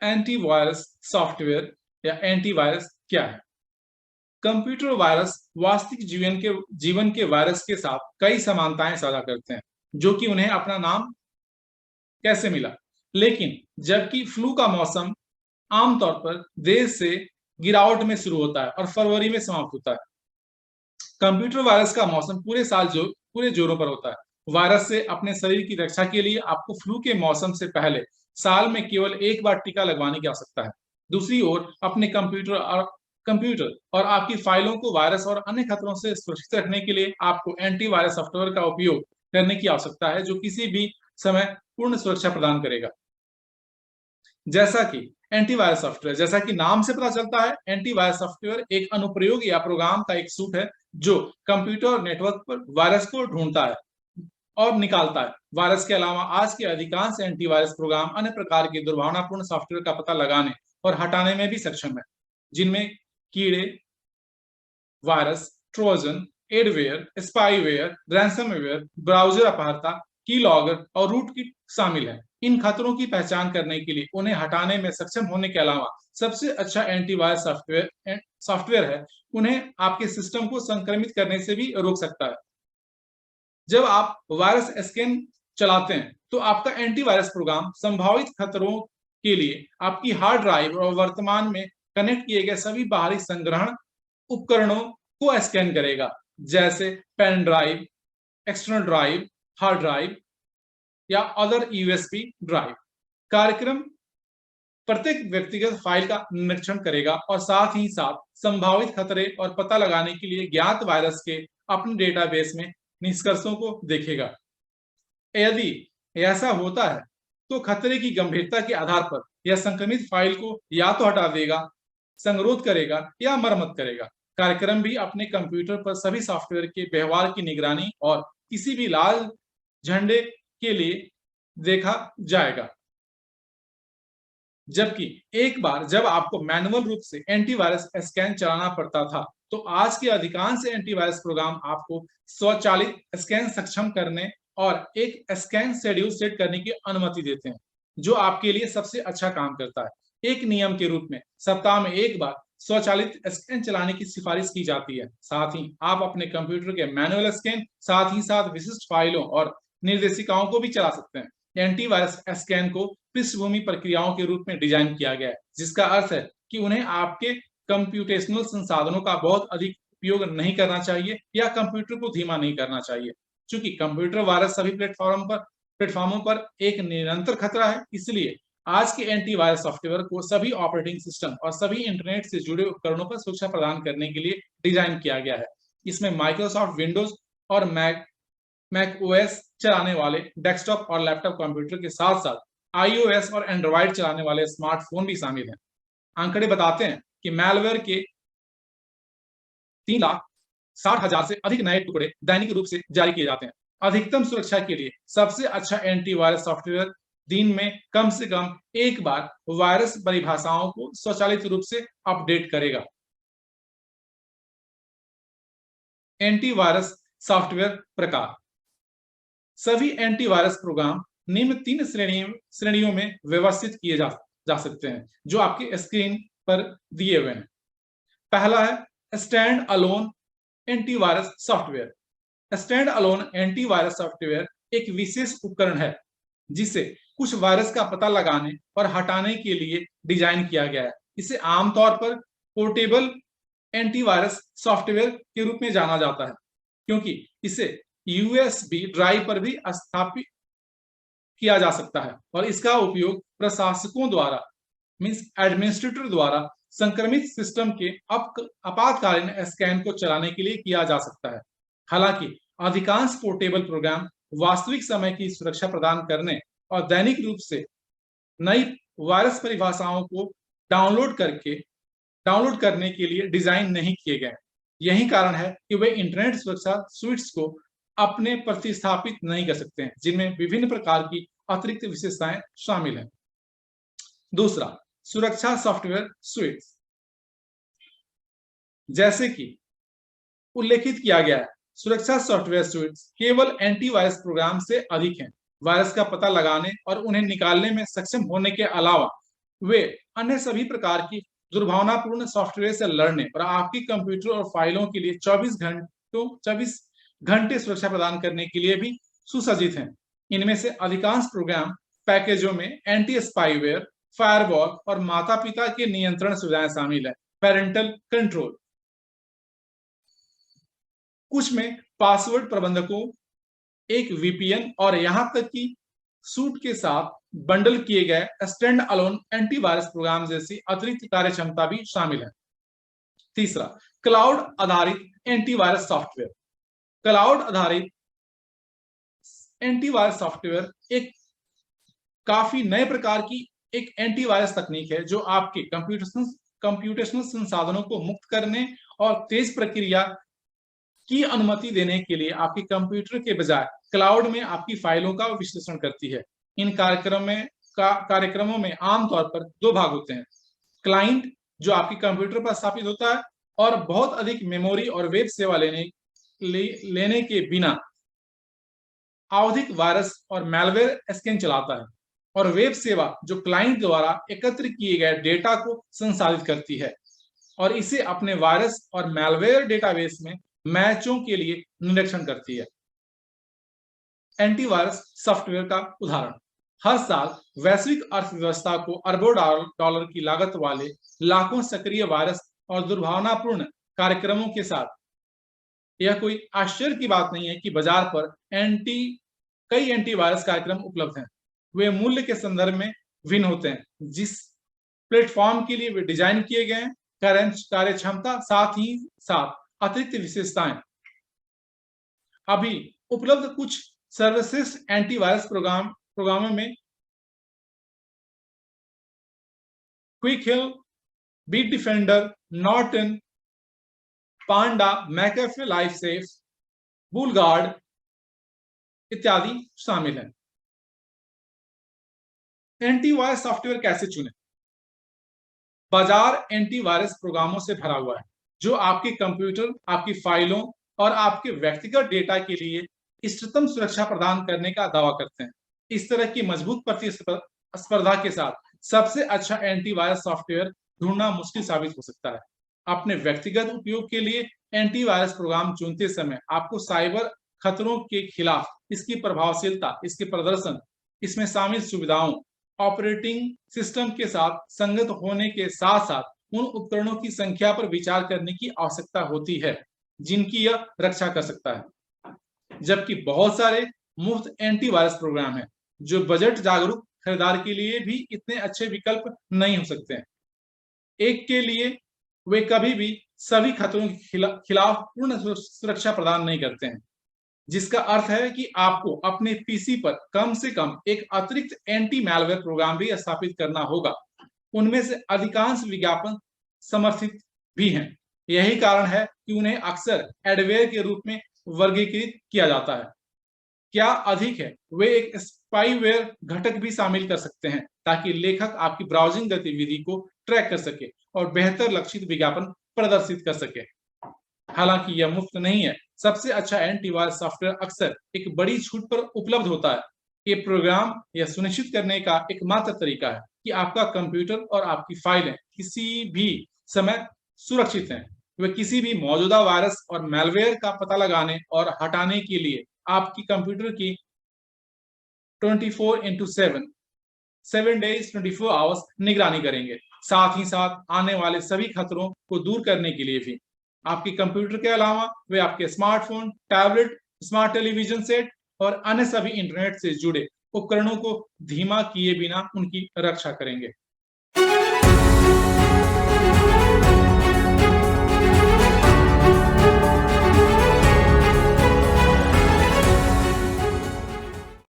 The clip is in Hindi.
एंटीवायरस सॉफ्टवेयर या एंटीवायरस क्या है? कंप्यूटर वायरस वास्तविक जीवन के वायरस के साथ कई समानताएं साझा करते हैं, जो कि उन्हें अपना नाम कैसे मिला। लेकिन जबकि फ्लू का मौसम आमतौर पर देर से गिरावट में शुरू होता है और फरवरी में समाप्त होता है, कंप्यूटर वायरस का मौसम पूरे जोरों पर होता है। वायरस से अपने शरीर की रक्षा के लिए आपको फ्लू के मौसम से पहले साल में केवल एक बार टीका लगवाने की आवश्यकता है। दूसरी ओर अपने कंप्यूटर और आपकी फाइलों को वायरस और अन्य खतरों से सुरक्षित रखने के लिए आपको एंटीवायरस सॉफ्टवेयर का उपयोग करने की आवश्यकता है, जो किसी भी समय पूर्ण सुरक्षा प्रदान करेगा। जैसा कि एंटीवायरस सॉफ्टवेयर, जैसा कि नाम से पता चलता है, एंटीवायरस सॉफ्टवेयर एक अनुप्रयोग या प्रोग्राम का एक सूट है जो कंप्यूटर और नेटवर्क पर वायरस को ढूंढता है और निकालता है। वायरस के अलावा आज के अधिकांश एंटीवायरस प्रोग्राम अन्य प्रकार के दुर्भावनापूर्ण सॉफ्टवेयर का पता लगाने और हटाने में भी सक्षम है, जिनमें कीड़े, virus, trojan, adware, spyware, ransomware, browser अपहर्ता, कीलॉगर और रूटकिट शामिल है। इन खतरों की पहचान करने के लिए उन्हें हटाने में सक्षम होने के अलावा सबसे अच्छा एंटीवायरस सॉफ्टवेयर है, उन्हें आपके सिस्टम को संक्रमित करने से भी रोक सकता है। जब आप वायरस स्कैन चलाते हैं, तो आपका एंटीवायरस प्रोग्राम संभावित खतरों के लिए आपकी हार्ड ड्राइव और वर्तमान में कनेक्ट किए गए सभी बाहरी संग्रहण उपकरणों को स्कैन करेगा, जैसे pen drive, external drive, hard drive या अदर यूएसबी ड्राइव। कार्यक्रम प्रत्येक व्यक्तिगत फाइल का निरीक्षण करेगा और साथ ही साथ संभावित खतरे और पता लगाने के लिए ज्ञात वायरस के अपने डेटाबेस में निष्कर्षों को देखेगा। यदि ऐसा होता है, तो खतरे की गंभीरता के आधार पर यह संक्रमित फाइल को या तो हटा देगा, संगरोध करेगा या मरम्मत करेगा। कार्यक्रम भी अपने कंप्यूटर पर सभी सॉफ्टवेयर के व्यवहार की निगरानी और किसी भी लाल झंडे के लिए देखा जाएगा। जबकि एक बार जब आपको मैनुअल रूप से एंटीवायरस स्कैन चलाना पड़ता था, तो आज के अधिकांश एंटीवायरस प्रोग्राम आपको स्वचालित स्कैन सक्षम करने और एक स्कैन शेड्यूल सेट करने की अनुमति देते हैं, जो आपके लिए सबसे अच्छा काम करता है। एक नियम के रूप में सप्ताह में एक बार स्वचालित स्कैन चलाने की सिफारिश की जाती है। साथ ही आप अपने कंप्यूटर के मैनुअल स्कैन साथ ही साथ विशिष्ट फाइलों और निर्देशिकाओं को भी चला सकते हैं। एंटीवायरस स्कैन को पृष्ठभूमि प्रक्रियाओं के रूप में डिजाइन किया गया है, जिसका अर्थ है कि उन्हें आपके कंप्यूटेशनल संसाधनों का बहुत अधिक उपयोग नहीं करना चाहिए या कंप्यूटर को धीमा नहीं करना चाहिए। चूंकि कंप्यूटर वायरस सभी प्लेटफॉर्मों पर एक निरंतर खतरा है, इसलिए आज के एंटीवायरस सॉफ्टवेयर को सभी ऑपरेटिंग सिस्टम और सभी इंटरनेट से जुड़े उपकरणों पर सुरक्षा प्रदान करने के लिए डिजाइन किया गया है। इसमें माइक्रोसॉफ्ट विंडोज और मैक ओएस चलाने वाले डेस्कटॉप और लैपटॉप कंप्यूटर के साथ साथ आईओएस और एंड्रॉइड चलाने वाले स्मार्टफोन भी शामिल हैं। आंकड़े बताते हैं कि मैलवेयर के 3,60,000 से अधिक नए टुकड़े दैनिक रूप से जारी किए जाते हैं। अधिकतम सुरक्षा के लिए सबसे अच्छा एंटीवायरस सॉफ्टवेयर दिन में कम से कम एक बार वायरस परिभाषाओं को स्वचालित रूप से अपडेट करेगा। एंटीवायरस सॉफ्टवेयर प्रकार। सभी एंटीवायरस प्रोग्राम निम्न 3 श्रेणियों में व्यवस्थित किए जा सकते हैं, जो आपके स्क्रीन पर दिए हुए हैं। पहला है stand alone antivirus software. Stand alone antivirus software एक विशेष उपकरण है जिसे कुछ वायरस का पता लगाने और हटाने के लिए डिजाइन किया गया है। इसे आमतौर पर पोर्टेबल एंटीवायरस सॉफ्टवेयर के रूप में जाना जाता है, क्योंकि इसे यूएसबी ड्राइव पर भी स्थापित किया जा सकता है और इसका उपयोग प्रशासकों द्वारा एडमिनिस्ट्रेटर द्वारा संक्रमित सिस्टम के आपातकालीन स्कैन को चलाने के लिए किया जा सकता है। हालांकि अधिकांश पोर्टेबल प्रोग्राम वास्तविक समय की सुरक्षा प्रदान करने और दैनिक रूप से नई वायरस परिभाषाओं को डाउनलोड करने के लिए डिजाइन नहीं किए गए। यही कारण है कि वे इंटरनेट सुरक्षा स्विट्स को अपने प्रतिस्थापित नहीं कर सकते हैं, जिनमें विभिन्न प्रकार की अतिरिक्त विशेषताएं शामिल हैं। दूसरा, सुरक्षा सॉफ्टवेयर स्विट्स। जैसे कि उल्लेखित किया गया है, सुरक्षा सॉफ्टवेयर स्विट्स केवल एंटीवायरस प्रोग्राम से अधिक हैं। वायरस का पता लगाने और उन्हें निकालने में सक्षम होने के अलावा वे अन्य सभी प्रकार की दुर्भावनापूर्ण सॉफ्टवेयर से लड़ने और आपके कंप्यूटर और फाइलों के लिए 24 घंटे सुरक्षा प्रदान करने के लिए भी सुसज्जित हैं। इनमें से अधिकांश प्रोग्राम पैकेजों में एंटी स्पाईवेयर, फायरवॉल और माता-पिता के नियंत्रण सुविधाएं शामिल है, पेरेंटल कंट्रोल। कुछ में पासवर्ड प्रबंधकों, एक वीपीएन और यहां तक कि सूट के साथ बंडल किए गए स्टैंड अलोन एंटीवायरस प्रोग्राम जैसी अतिरिक्त कार्यक्षमता भी शामिल है। तीसरा, क्लाउड आधारित एंटीवायरस सॉफ्टवेयर। क्लाउड आधारित एंटीवायरस सॉफ्टवेयर एक काफी नए प्रकार की एक एंटीवायरस तकनीक है जो आपके कंप्यूटेशनल संसाधनों को मुक्त करने और तेज प्रक्रिया की अनुमति देने के लिए आपके कंप्यूटर के बजाय क्लाउड में आपकी फाइलों का विश्लेषण करती है। इन कार्यक्रमों में आमतौर पर दो भाग होते हैं, क्लाइंट जो आपके कंप्यूटर पर स्थापित होता है और बहुत अधिक मेमोरी और वेब सेवा लेने के बिना आवधिक वायरस और मैलवेयर स्कैन चलाता है, और वेब सेवा जो क्लाइंट द्वारा एकत्र किए गए डेटा को संसाधित करती है और इसे अपने वायरस और मैलवेयर डेटाबेस में मैचों के लिए निरीक्षण करती है। एंटीवायरस सॉफ्टवेयर का उदाहरण, हर साल वैश्विक अर्थव्यवस्था को अरबों डॉलर की लागत वाले लाखों सक्रिय वायरस और दुर्भावनापूर्ण कार्यक्रमों के साथ, यह कोई आश्चर्य की बात नहीं है कि बाजार पर कई एंटीवायरस कार्यक्रम उपलब्ध हैं। वे मूल्य के संदर्भ में भिन्न होते हैं, जिस प्लेटफॉर्म के लिए वे डिजाइन किए गए हैं, कार्यक्षमता, साथ ही साथ अतिरिक्त विशेषताएं। अभी उपलब्ध कुछ सर्वश्रेष्ठ एंटीवायरस प्रोग्रामों में क्विकहिल, बीट डिफेंडर, नॉर्टन, पांडा, मैकेफे लाइफसेफ, बुलगार्ड इत्यादि शामिल हैं। एंटीवायरस सॉफ्टवेयर कैसे चुनें? बाजार एंटीवायरस प्रोग्रामों से भरा हुआ है जो आपके कंप्यूटर, आपकी फाइलों और आपके व्यक्तिगत डेटा के लिए इष्टतम सुरक्षा प्रदान करने का दावा करते हैं। इस तरह की मजबूत प्रतिस्पर्धा के साथ सबसे अच्छा एंटीवायरस सॉफ्टवेयर ढूंढना मुश्किल साबित हो सकता है। अपने व्यक्तिगत उपयोग के लिए एंटीवायरस प्रोग्राम चुनते समय आपको साइबर खतरों के खिलाफ इसकी प्रभावशीलता, इसके प्रदर्शन, इसमें शामिल सुविधाओं, ऑपरेटिंग सिस्टम के साथ संगत होने के साथ साथ उन उपकरणों की संख्या पर विचार करने की आवश्यकता होती है जिनकी यह रक्षा कर सकता है। जबकि बहुत सारे मुफ्त एंटीवायरस प्रोग्राम हैं जो बजट जागरूक खरीदार के लिए भी इतने अच्छे विकल्प नहीं हो सकते हैं। एक के लिए वे कभी भी सभी खतरों के खिलाफ पूर्ण सुरक्षा प्रदान नहीं करते हैं, जिसका अर्थ है कि आपको अपने पीसी पर कम से कम एक अतिरिक्त एंटी मैलवेयर प्रोग्राम भी स्थापित करना होगा। उनमें से अधिकांश विज्ञापन समर्थित भी हैं। यही कारण है कि उन्हें अक्सर एडवेयर के रूप में वर्गीकृत किया जाता है। क्या अधिक है, वे एक स्पाईवेयर घटक भी शामिल कर सकते हैं ताकि लेखक आपकी ब्राउजिंग गतिविधि को ट्रैक कर सके और बेहतर लक्षित विज्ञापन प्रदर्शित कर सके। हालांकि यह मुफ्त नहीं है। सबसे अच्छा एंटीवायरस सॉफ्टवेयर अक्सर एक बड़ी छूट पर उपलब्ध होता है। ये प्रोग्राम यह सुनिश्चित करने का एकमात्र तरीका है कि आपका कंप्यूटर और आपकी फाइलें किसी भी समय सुरक्षित हैं। वे किसी भी मौजूदा वायरस और मैलवेयर का पता लगाने और हटाने के लिए आपकी कंप्यूटर की 24/7 7 days 24 आवर्स निगरानी करेंगे। साथ ही साथ आने वाले सभी खतरों को दूर करने के लिए भी आपके कंप्यूटर के अलावा वे आपके smartphone, tablet, smart television set और अन्य सभी इंटरनेट से जुड़े उपकरणों को धीमा किए बिना उनकी रक्षा करेंगे।